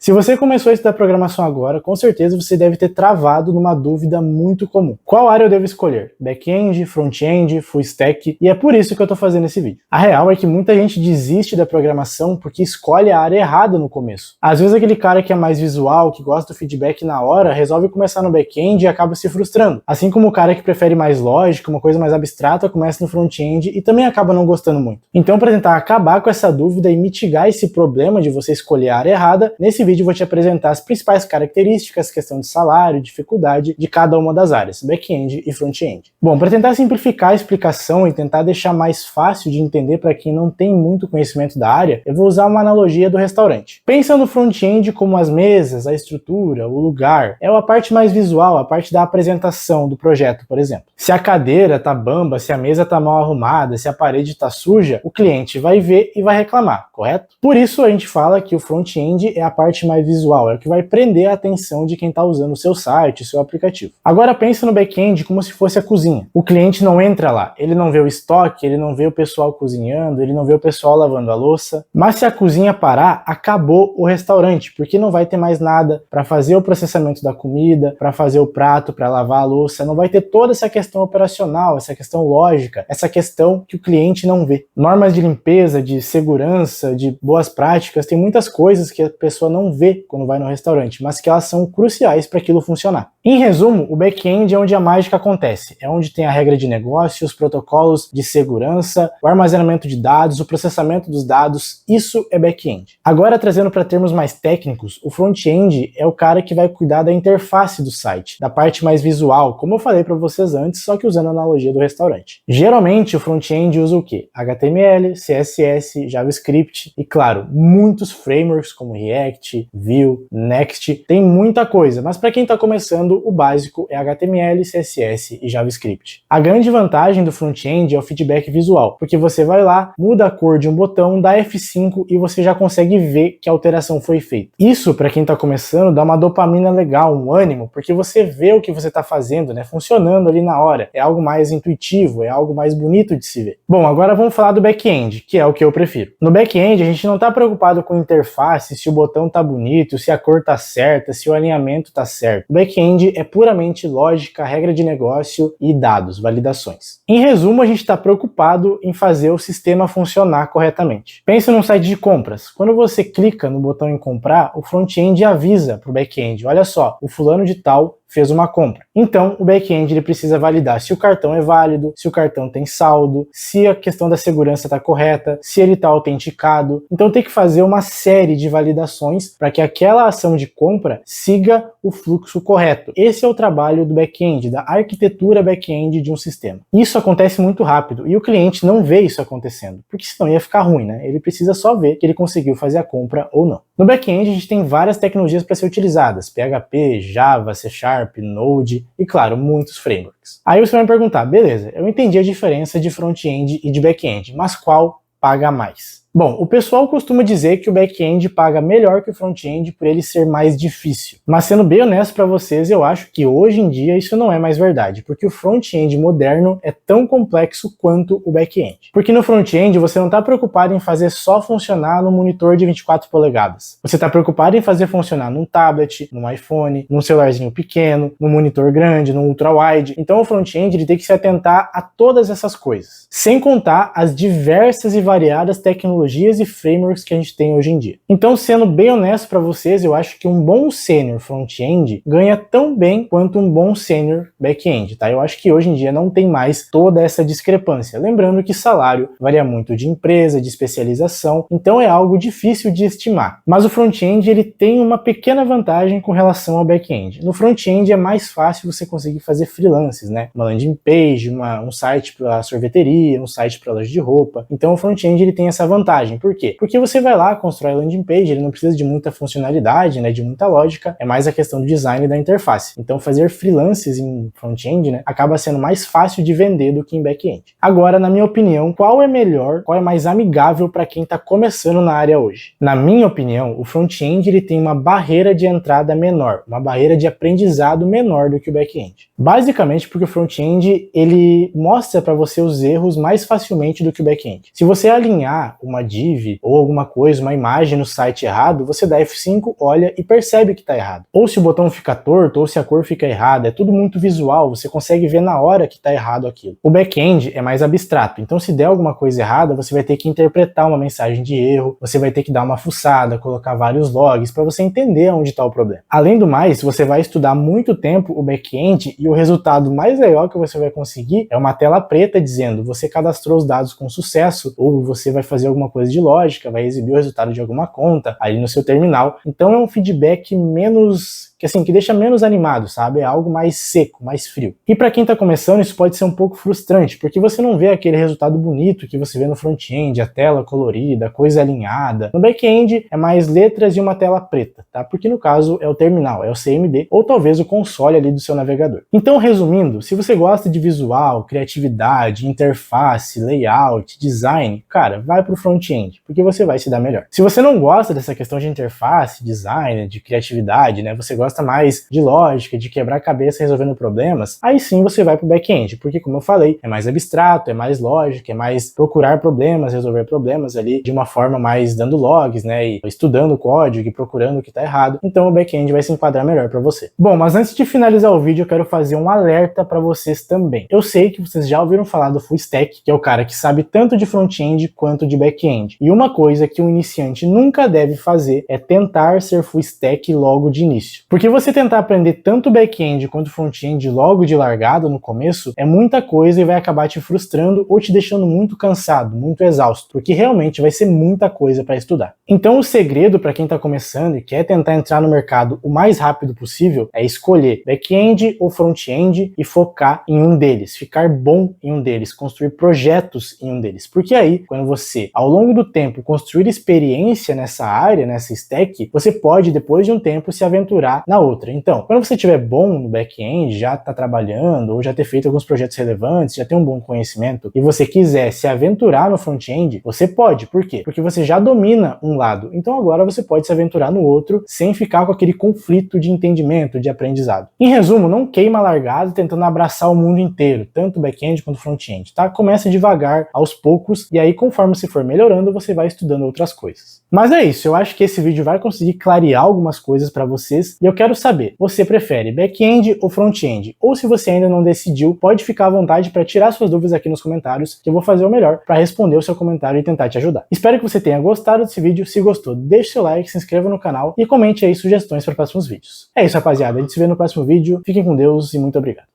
Se você começou a estudar programação agora, com certeza você deve ter travado numa dúvida muito comum. Qual área eu devo escolher? Back-end, front-end, full stack? E é por isso que eu tô fazendo esse vídeo. A real é que muita gente desiste da programação porque escolhe a área errada no começo. Às vezes aquele cara que é mais visual, que gosta do feedback na hora, resolve começar no back-end e acaba se frustrando. Assim como o cara que prefere mais lógica, uma coisa mais abstrata, começa no front-end e também acaba não gostando muito. Então, para tentar acabar com essa dúvida e mitigar esse problema de você escolher a área errada, nesse vídeo eu vou te apresentar as principais características, questão de salário, dificuldade de cada uma das áreas, back-end e front-end. Bom, para tentar simplificar a explicação e tentar deixar mais fácil de entender para quem não tem muito conhecimento da área, eu vou usar uma analogia do restaurante. Pensa no front-end como as mesas, a estrutura, o lugar. É a parte mais visual, a parte da apresentação do projeto, por exemplo. Se a cadeira tá bamba, se a mesa tá mal arrumada, se a parede tá suja, o cliente vai ver e vai reclamar, correto? Por isso a gente fala que o front-end é a parte mais visual, é o que vai prender a atenção de quem está usando o seu site, o seu aplicativo. Agora pensa no back-end como se fosse a cozinha. O cliente não entra lá, ele não vê o estoque, ele não vê o pessoal cozinhando, ele não vê o pessoal lavando a louça. Mas se a cozinha parar, acabou o restaurante, porque não vai ter mais nada para fazer o processamento da comida, para fazer o prato, para lavar a louça, não vai ter toda essa questão operacional, essa questão lógica, essa questão que o cliente não vê. Normas de limpeza, de segurança, de boas práticas, tem muitas coisas que a pessoa não vê quando vai no restaurante, mas que elas são cruciais para aquilo funcionar. Em resumo, o back-end é onde a mágica acontece, é onde tem a regra de negócio, os protocolos de segurança, o armazenamento de dados, o processamento dos dados, isso é back-end. Agora, trazendo para termos mais técnicos, o front-end é o cara que vai cuidar da interface do site, da parte mais visual, como eu falei para vocês antes, só que usando a analogia do restaurante. Geralmente, o front-end usa o quê? HTML, CSS, JavaScript e, claro, muitos frameworks como React, Vue, Next, tem muita coisa, mas para quem está começando, o básico é HTML, CSS e JavaScript. A grande vantagem do front-end é o feedback visual, porque você vai lá, muda a cor de um botão, dá F5 e você já consegue ver que a alteração foi feita. Isso, para quem está começando, dá uma dopamina legal, um ânimo, porque você vê o que você está fazendo, né, funcionando ali na hora. É algo mais intuitivo, é algo mais bonito de se ver. Bom, agora vamos falar do back-end, que é o que eu prefiro. No back-end, a gente não está preocupado com interface, se o botão está bonito, se a cor está certa, se o alinhamento está certo. O back-end é puramente lógica, regra de negócio e dados, validações. Em resumo, a gente está preocupado em fazer o sistema funcionar corretamente. Pense num site de compras. Quando você clica no botão em comprar, o front-end avisa para o back-end, olha só, o fulano de tal fez uma compra. Então, o back-end ele precisa validar se o cartão é válido, se o cartão tem saldo, se a questão da segurança está correta, se ele está autenticado. Então, tem que fazer uma série de validações para que aquela ação de compra siga o fluxo correto. Esse é o trabalho do back-end, da arquitetura back-end de um sistema. Isso acontece muito rápido e o cliente não vê isso acontecendo, porque senão ia ficar ruim, né? Ele precisa só ver que ele conseguiu fazer a compra ou não. No back-end, a gente tem várias tecnologias para ser utilizadas, PHP, Java, C#, Node e, claro, muitos frameworks. Aí você vai me perguntar, beleza, eu entendi a diferença de front-end e de back-end, mas qual paga mais? Bom, o pessoal costuma dizer que o back-end paga melhor que o front-end por ele ser mais difícil. Mas sendo bem honesto para vocês, eu acho que hoje em dia isso não é mais verdade, porque o front-end moderno é tão complexo quanto o back-end. Porque no front-end você não está preocupado em fazer só funcionar no monitor de 24 polegadas. Você está preocupado em fazer funcionar num tablet, num iPhone, num celularzinho pequeno, num monitor grande, num ultra-wide. Então o front-end ele tem que se atentar a todas essas coisas. Sem contar as diversas e variadas tecnologias e frameworks que a gente tem hoje em dia. Então, sendo bem honesto para vocês, eu acho que um bom sênior front-end ganha tão bem quanto um bom sênior back-end, tá? Eu acho que hoje em dia não tem mais toda essa discrepância. Lembrando que salário varia muito de empresa, de especialização, então é algo difícil de estimar. Mas o front-end ele tem uma pequena vantagem com relação ao back-end. No front-end é mais fácil você conseguir fazer freelances, né? Uma landing page, um site para sorveteria, um site para loja de roupa. Então o front-end ele tem essa vantagem. Por quê? Porque você vai lá, constrói a landing page, ele não precisa de muita funcionalidade, né, de muita lógica, é mais a questão do design da interface. Então fazer freelances em front-end, né, acaba sendo mais fácil de vender do que em back-end. Agora, na minha opinião, qual é melhor, qual é mais amigável para quem está começando na área hoje? Na minha opinião, o front-end ele tem uma barreira de entrada menor, uma barreira de aprendizado menor do que o back-end. Basicamente porque o front-end ele mostra para você os erros mais facilmente do que o back-end. Se você alinhar uma uma div ou alguma coisa, uma imagem no site errado, você dá F5, olha e percebe que está errado. Ou se o botão fica torto, ou se a cor fica errada, é tudo muito visual, você consegue ver na hora que está errado aquilo. O back-end é mais abstrato, então se der alguma coisa errada, você vai ter que interpretar uma mensagem de erro, você vai ter que dar uma fuçada, colocar vários logs para você entender onde está o problema. Além do mais, você vai estudar muito tempo o back-end e o resultado mais legal que você vai conseguir é uma tela preta dizendo você cadastrou os dados com sucesso, ou você vai fazer alguma coisa de lógica, vai exibir o resultado de alguma conta ali no seu terminal. Então é um feedback menos, que deixa menos animado, sabe? É algo mais seco, mais frio. E para quem tá começando, isso pode ser um pouco frustrante, porque você não vê aquele resultado bonito que você vê no front-end, a tela colorida, a coisa alinhada. No back-end é mais letras e uma tela preta, tá? Porque no caso é o terminal, é o CMD, ou talvez o console ali do seu navegador. Então, resumindo, se você gosta de visual, criatividade, interface, layout, design, cara, vai pro front-end, porque você vai se dar melhor. Se você não gosta dessa questão de interface, design, de criatividade, né? Você gosta mais de lógica, de quebrar a cabeça resolvendo problemas, aí sim você vai pro back-end, porque como eu falei, é mais abstrato, é mais lógica, é mais procurar problemas, resolver problemas ali de uma forma mais dando logs, né, e estudando o código e procurando o que tá errado, então o back-end vai se enquadrar melhor para você. Bom, mas antes de finalizar o vídeo, eu quero fazer um alerta para vocês também. Eu sei que vocês já ouviram falar do full stack, que é o cara que sabe tanto de front-end quanto de back-end, e uma coisa que um iniciante nunca deve fazer é tentar ser full stack logo de início. Porque você tentar aprender tanto back-end quanto front-end logo de largada no começo é muita coisa e vai acabar te frustrando ou te deixando muito cansado, muito exausto, porque realmente vai ser muita coisa para estudar. Então o segredo para quem está começando e quer tentar entrar no mercado o mais rápido possível é escolher back-end ou front-end e focar em um deles, ficar bom em um deles, construir projetos em um deles. Porque aí, quando você, ao longo do tempo, construir experiência nessa área, nessa stack, você pode, depois de um tempo, se aventurar na outra. Então, quando você estiver bom no back-end, já está trabalhando, ou já ter feito alguns projetos relevantes, já tem um bom conhecimento, e você quiser se aventurar no front-end, você pode. Por quê? Porque você já domina um lado. Então agora você pode se aventurar no outro, sem ficar com aquele conflito de entendimento, de aprendizado. Em resumo, não queima a largada tentando abraçar o mundo inteiro, tanto back-end quanto front-end, tá? Começa devagar, aos poucos, e aí conforme você for melhorando, você vai estudando outras coisas. Mas é isso, eu acho que esse vídeo vai conseguir clarear algumas coisas para vocês, e eu quero saber, você prefere back-end ou front-end? Ou se você ainda não decidiu, pode ficar à vontade para tirar suas dúvidas aqui nos comentários, que eu vou fazer o melhor para responder o seu comentário e tentar te ajudar. Espero que você tenha gostado desse vídeo, se gostou, deixe seu like, se inscreva no canal e comente aí sugestões para próximos vídeos. É isso, rapaziada, a gente se vê no próximo vídeo, fiquem com Deus e muito obrigado.